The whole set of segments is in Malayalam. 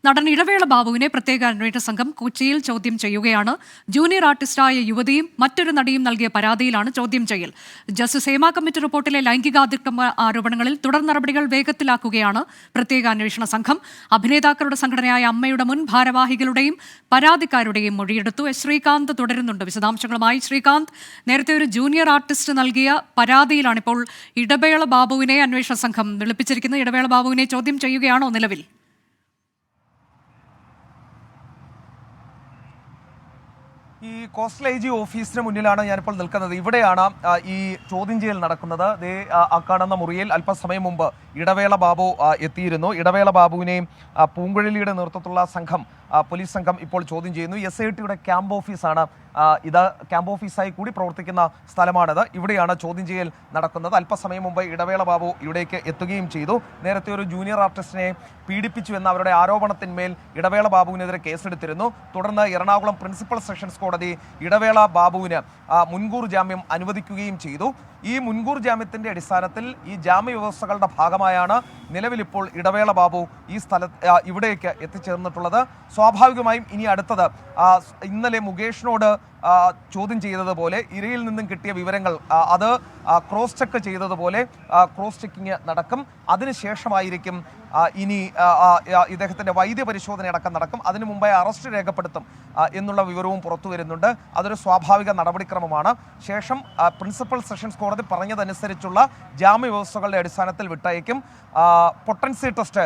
നടൻ ഇടവേള ബാബുവിനെ പ്രത്യേക അന്വേഷണ സംഘം കൊച്ചിയിൽ ചോദ്യം ചെയ്യുകയാണ്. ജൂനിയർ ആർട്ടിസ്റ്റായ യുവതിയും മറ്റൊരു നടിയും നൽകിയ പരാതിയിലാണ് ചോദ്യം ചെയ്യൽ. ജസ്റ്റിസ് ഹേമ കമ്മിറ്റി റിപ്പോർട്ടിലെ ലൈംഗികാതിക്രമ ആരോപണങ്ങളിൽ തുടർ നടപടികൾ വേഗത്തിലാക്കുകയാണ് പ്രത്യേക അന്വേഷണ സംഘം. അഭിനേതാക്കളുടെ സംഘടനയായ അമ്മയുടെ മുൻ ഭാരവാഹികളുടെയും പരാതിക്കാരുടെയും മൊഴിയെടുത്തു. ശ്രീകാന്ത് തുടരുന്നുണ്ട് വിശദാംശങ്ങളുമായി. ശ്രീകാന്ത്, നേരത്തെ ഒരു ജൂനിയർ ആർട്ടിസ്റ്റ് നൽകിയ പരാതിയിലാണ് ഇപ്പോൾ ഇടവേള ബാബുവിനെ അന്വേഷണ സംഘം വിളിപ്പിച്ചിരിക്കുന്നത്. ഇടവേള ബാബുവിനെ ചോദ്യം ചെയ്യുകയാണോ നിലവിൽ? ഈ കോസ്റ്റൽ ഐ ജി ഓഫീസിന് മുന്നിലാണ് ഞാനിപ്പോൾ നിൽക്കുന്നത്. ഇവിടെയാണ് ഈ ചോദ്യം ചെയ്യൽ നടക്കുന്നത്. കാണുന്ന മുറിയിൽ അല്പസമയം മുമ്പ് ഇടവേള ബാബു എത്തിയിരുന്നു. ഇടവേള ബാബുവിനെയും പൂങ്കുഴലിയുടെ നേതൃത്വത്തിലുള്ള സംഘം, പോലീസ് സംഘം ഇപ്പോൾ ചോദ്യം ചെയ്യുന്നു. SITയുടെ ക്യാമ്പ് ഓഫീസാണ് ഇത്. ക്യാമ്പ് ഓഫീസായി കൂടി പ്രവർത്തിക്കുന്ന സ്ഥലമാണിത്. ഇവിടെയാണ് ചോദ്യം ചെയ്യൽ നടക്കുന്നത്. അല്പസമയം മുമ്പ് ഇടവേള ബാബു ഇവിടേക്ക് എത്തുകയും ചെയ്തു. നേരത്തെ ഒരു ജൂനിയർ ആർട്ടിസ്റ്റിനെ പീഡിപ്പിച്ചു എന്ന അവരുടെ ആരോപണത്തിന്മേൽ ഇടവേള ബാബുവിനെതിരെ കേസെടുത്തിരുന്നു. തുടർന്ന് എറണാകുളം പ്രിൻസിപ്പൽ സെഷൻസ് കോടതി ഇടവേള ബാബുവിന് മുൻകൂർ ജാമ്യം അനുവദിക്കുകയും ചെയ്തു. ഈ മുൻകൂർ ജാമ്യത്തിന്റെ അടിസ്ഥാനത്തിൽ ഈ ജാമ്യ വ്യവസ്ഥകളുടെ ഭാഗമായാണ് നിലവിലിപ്പോൾ ഇടവേള ബാബു ഈ ഇവിടേക്ക് എത്തിച്ചേർന്നിട്ടുള്ളത്. സ്വാഭാവികമായും ഇനി അടുത്തത് ഇന്നലെ മുകേഷിനോട് ചോദ്യം ചെയ്തതുപോലെ ഇരയിൽ നിന്നും കിട്ടിയ വിവരങ്ങൾ അത് ക്രോസ് ചെക്ക് ചെയ്തതുപോലെ ക്രോസ് ചെക്കിങ് നടക്കും. അതിനുശേഷമായിരിക്കും ഇനി ഇദ്ദേഹത്തിൻ്റെ വൈദ്യപരിശോധന അടക്കം നടക്കും. അതിനു മുമ്പായി അറസ്റ്റ് രേഖപ്പെടുത്തും എന്നുള്ള വിവരവും പുറത്തു വരുന്നുണ്ട്. അതൊരു സ്വാഭാവിക നടപടിക്രമമാണ്. ശേഷം പ്രിൻസിപ്പൽ സെഷൻസ് കോടതി പറഞ്ഞതനുസരിച്ചുള്ള ജാമ്യ വ്യവസ്ഥകളുടെ അടിസ്ഥാനത്തിൽ വിട്ടയക്കും. പൊട്ടൻസി ടെസ്റ്റ്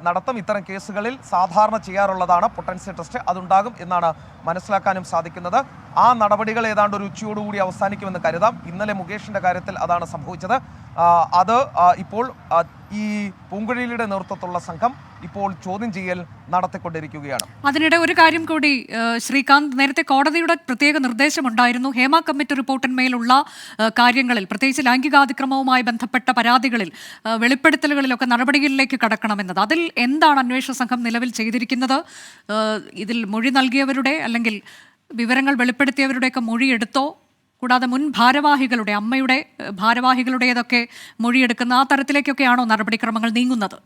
നടത്തും. ഇത്തരം കേസുകളിൽ സാധാരണ ചെയ്യാറുള്ളതാണ് പൊട്ടൻസി ടെസ്റ്റ്. അതുണ്ടാകും എന്നാണ് മനസ്സിലാക്കാനും സാധിക്കുന്നത്. ആ നടപടികൾ ഏതാണ്ട് ഒരു ഉച്ചയോടുകൂടി അവസാനിക്കുമെന്ന് കരുതാം. ഇന്നലെ മുകേഷിന്റെ കാര്യത്തിൽ അതാണ് സംഭവിച്ചത്. അത് ഇപ്പോൾ ഈ പൂങ്കുഴലിയുടെ നേതൃത്വത്തിലുള്ള സംഘം ഇപ്പോൾ ചോദ്യം ചെയ്യൽ നടത്തിക്കൊണ്ടിരിക്കുകയാണ്. അതിനിടെ ഒരു കാര്യം കൂടി ശ്രീകാന്ത്, നേരത്തെ കോടതിയുടെ പ്രത്യേക നിർദ്ദേശമുണ്ടായിരുന്നു ഹേമ കമ്മിറ്റി റിപ്പോർട്ടിന്മേലുള്ള കാര്യങ്ങളിൽ, പ്രത്യേകിച്ച് ലൈംഗികാതിക്രമവുമായി ബന്ധപ്പെട്ട പരാതികളിൽ വെളിപ്പെടുത്തലുകളിലൊക്കെ നടപടികളിലേക്ക് കടക്കണമെന്നത്. അതിൽ എന്താണ് അന്വേഷണ സംഘം നിലവിൽ ചെയ്തിരിക്കുന്നത്? ഇതിൽ മൊഴി നൽകിയവരുടെ അല്ലെങ്കിൽ വിവരങ്ങൾ വെളിപ്പെടുത്തിയവരുടെയൊക്കെ മൊഴിയെടുത്തോ? കൂടാതെ മുൻ ഭാരവാഹികളുടെ, അമ്മയുടെ ഭാരവാഹികളുടേതൊക്കെ മൊഴിയെടുക്കുന്ന ആ തരത്തിലേക്കൊക്കെയാണോ നടപടിക്രമങ്ങൾ നീങ്ങുന്നത്?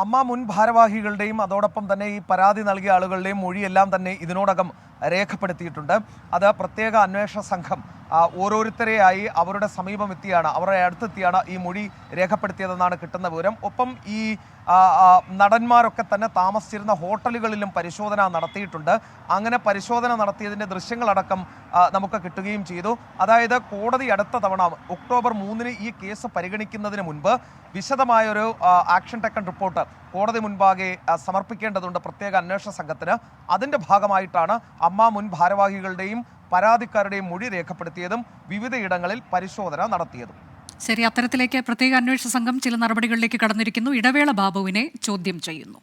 അമ്മ മുൻ ഭാരവാഹികളുടെയും അതോടൊപ്പം തന്നെ ഈ പരാതി നൽകിയ ആളുകളുടെയും മൊഴിയെല്ലാം തന്നെ ഇതിനോടകം രേഖപ്പെടുത്തിയിട്ടുണ്ട്. അത് പ്രത്യേക അന്വേഷണ സംഘം ഓരോരുത്തരെയായി അവരുടെ സമീപമെത്തിയാണ്, അവരുടെ അടുത്തെത്തിയാണ് ഈ മൊഴി രേഖപ്പെടുത്തിയതെന്നാണ് കിട്ടുന്ന വിവരം. ഒപ്പം ഈ നടന്മാരൊക്കെ തന്നെ താമസിച്ചിരുന്ന ഹോട്ടലുകളിലും പരിശോധന നടത്തിയിട്ടുണ്ട്. അങ്ങനെ പരിശോധന നടത്തിയതിൻ്റെ ദൃശ്യങ്ങളടക്കം നമുക്ക് കിട്ടുകയും ചെയ്തു. അതായത് കോടതി അടുത്ത തവണ ഒക്ടോബർ 3 ഈ കേസ് പരിഗണിക്കുന്നതിന് മുൻപ് വിശദമായൊരു ആക്ഷൻ ടേക്കൺ റിപ്പോർട്ട് കോടതി മുൻപാകെ സമർപ്പിക്കേണ്ടതുണ്ട് പ്രത്യേക അന്വേഷണ സംഘത്തിന്. അതിൻ്റെ ഭാഗമായിട്ടാണ് അമ്മ മുൻ ഭാരവാഹികളുടെയും പരാതിക്കാരുടെയും മൊഴി രേഖപ്പെടുത്തിയതും വിവിധയിടങ്ങളിൽ പരിശോധന നടത്തിയതും. ശരി, അത്തരത്തിലേക്ക് പ്രത്യേക അന്വേഷണ സംഘം ചില നടപടികളിലേക്ക് കടന്നിരിക്കുന്നു. ഇടവേള ബാബുവിനെ ചോദ്യം ചെയ്യുന്നു.